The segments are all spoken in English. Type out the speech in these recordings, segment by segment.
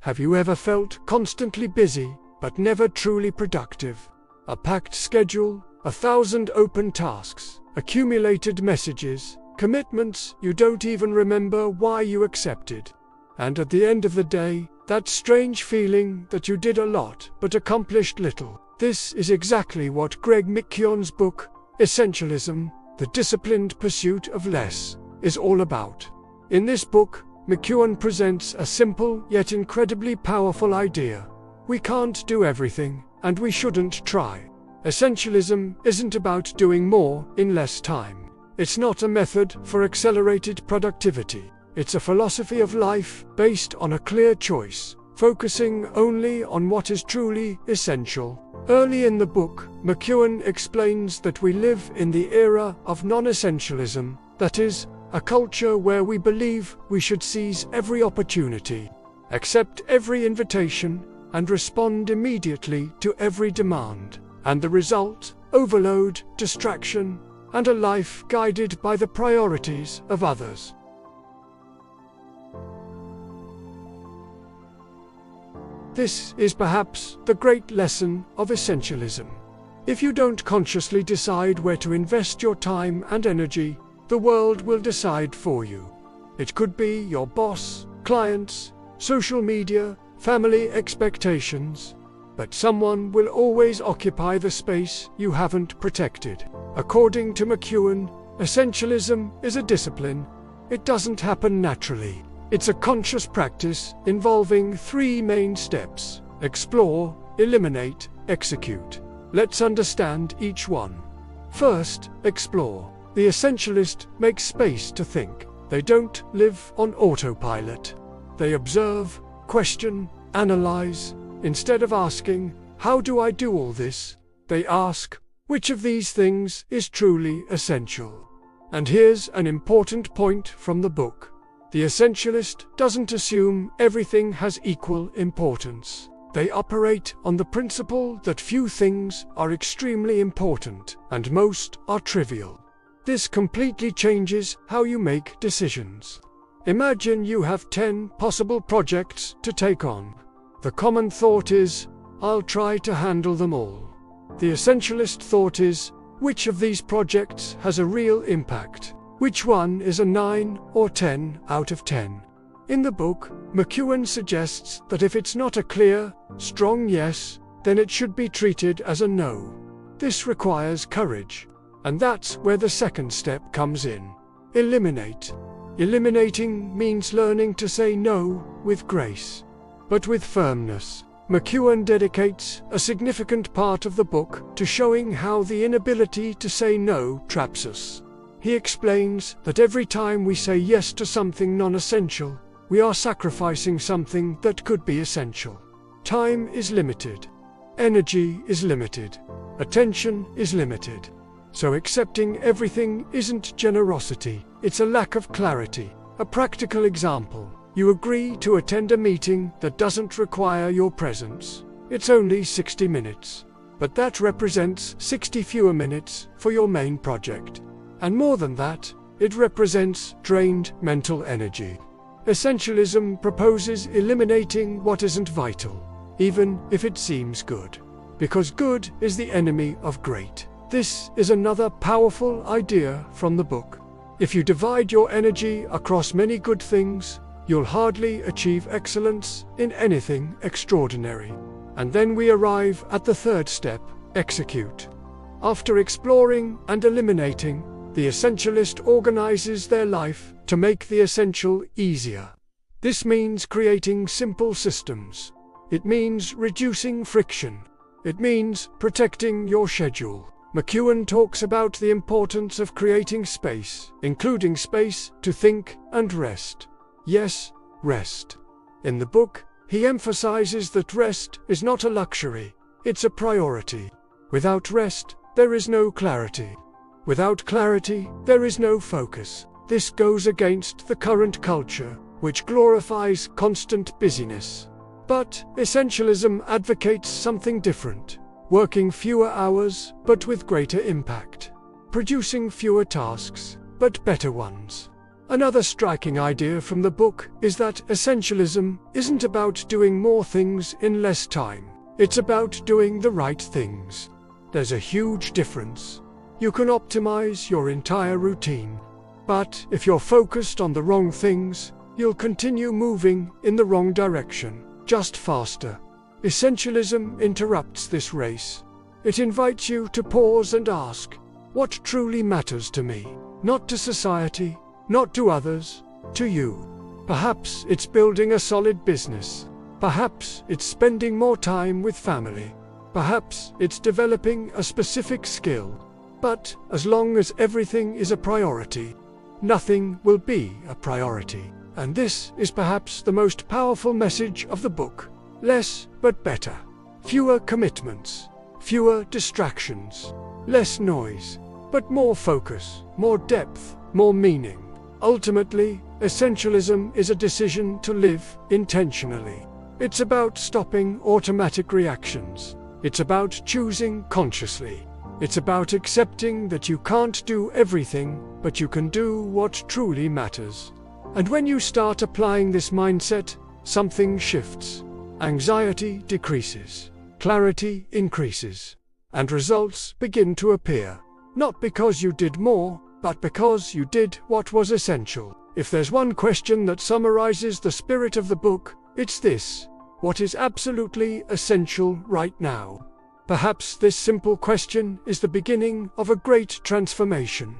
Have you ever felt constantly busy, but never truly productive? A packed schedule, 1,000 open tasks, accumulated messages, commitments you don't even remember why you accepted. And at the end of the day, that strange feeling that you did a lot but accomplished little. This is exactly what Greg McKeown's book, Essentialism, The Disciplined Pursuit of Less, is all about. In this book, McKeown presents a simple yet incredibly powerful idea. We can't do everything, and we shouldn't try. Essentialism isn't about doing more in less time. It's not a method for accelerated productivity. It's a philosophy of life based on a clear choice, focusing only on what is truly essential. Early in the book, McKeown explains that we live in the era of non-essentialism, that is, a culture where we believe we should seize every opportunity, accept every invitation, and respond immediately to every demand. And the result? Overload, distraction, and a life guided by the priorities of others. This is perhaps the great lesson of essentialism. If you don't consciously decide where to invest your time and energy, the world will decide for you. It could be your boss, clients, social media, family expectations, but someone will always occupy the space you haven't protected. According to McKeown, essentialism is a discipline. It doesn't happen naturally. It's a conscious practice involving 3 main steps: explore, eliminate, execute. Let's understand each one. First, explore. The essentialist makes space to think. They don't live on autopilot. They observe, question, analyze. Instead of asking, "How do I do all this?" they ask, "Which of these things is truly essential?" And here's an important point from the book. The essentialist doesn't assume everything has equal importance. They operate on the principle that few things are extremely important, and most are trivial. This completely changes how you make decisions. Imagine you have 10 possible projects to take on. The common thought is, "I'll try to handle them all." The essentialist thought is, "Which of these projects has a real impact? Which one is a 9 or 10 out of 10? In the book, McKeown suggests that if it's not a clear, strong yes, then it should be treated as a no. This requires courage. And that's where the second step comes in. Eliminate. Eliminating means learning to say no with grace, but with firmness. McKeown dedicates a significant part of the book to showing how the inability to say no traps us. He explains that every time we say yes to something non-essential, we are sacrificing something that could be essential. Time is limited. Energy is limited. Attention is limited. So accepting everything isn't generosity, it's a lack of clarity. A practical example: you agree to attend a meeting that doesn't require your presence. It's only 60 minutes, but that represents 60 fewer minutes for your main project. And more than that, it represents drained mental energy. Essentialism proposes eliminating what isn't vital, even if it seems good, because good is the enemy of great. This is another powerful idea from the book. If you divide your energy across many good things, you'll hardly achieve excellence in anything extraordinary. And then we arrive at the third step: execute. After exploring and eliminating, the essentialist organizes their life to make the essential easier. This means creating simple systems. It means reducing friction. It means protecting your schedule. McKeown talks about the importance of creating space, including space to think and rest. Yes, rest. In the book, he emphasizes that rest is not a luxury, it's a priority. Without rest, there is no clarity. Without clarity, there is no focus. This goes against the current culture, which glorifies constant busyness. But essentialism advocates something different. Working fewer hours, but with greater impact. Producing fewer tasks, but better ones. Another striking idea from the book is that essentialism isn't about doing more things in less time. It's about doing the right things. There's a huge difference. You can optimize your entire routine, but if you're focused on the wrong things, you'll continue moving in the wrong direction, just faster. Essentialism interrupts this race. It invites you to pause and ask, what truly matters to me? Not to society, not to others, to you. Perhaps it's building a solid business. Perhaps it's spending more time with family. Perhaps it's developing a specific skill. But as long as everything is a priority, nothing will be a priority. And this is perhaps the most powerful message of the book. Less but better. Fewer commitments. Fewer distractions. Less noise. But more focus, more depth, more meaning. Ultimately, essentialism is a decision to live intentionally. It's about stopping automatic reactions. It's about choosing consciously. It's about accepting that you can't do everything, but you can do what truly matters. And when you start applying this mindset, something shifts. Anxiety decreases. Clarity increases. And results begin to appear. Not because you did more, but because you did what was essential. If there's one question that summarizes the spirit of the book, it's this: what is absolutely essential right now? Perhaps this simple question is the beginning of a great transformation.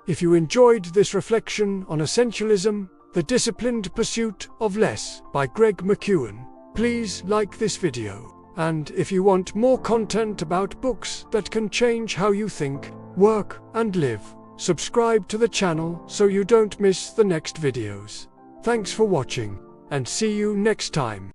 If you enjoyed this reflection on essentialism, The Disciplined Pursuit of Less by Greg McKeown, please like this video. And if you want more content about books that can change how you think, work, and live, subscribe to the channel so you don't miss the next videos. Thanks for watching, and see you next time.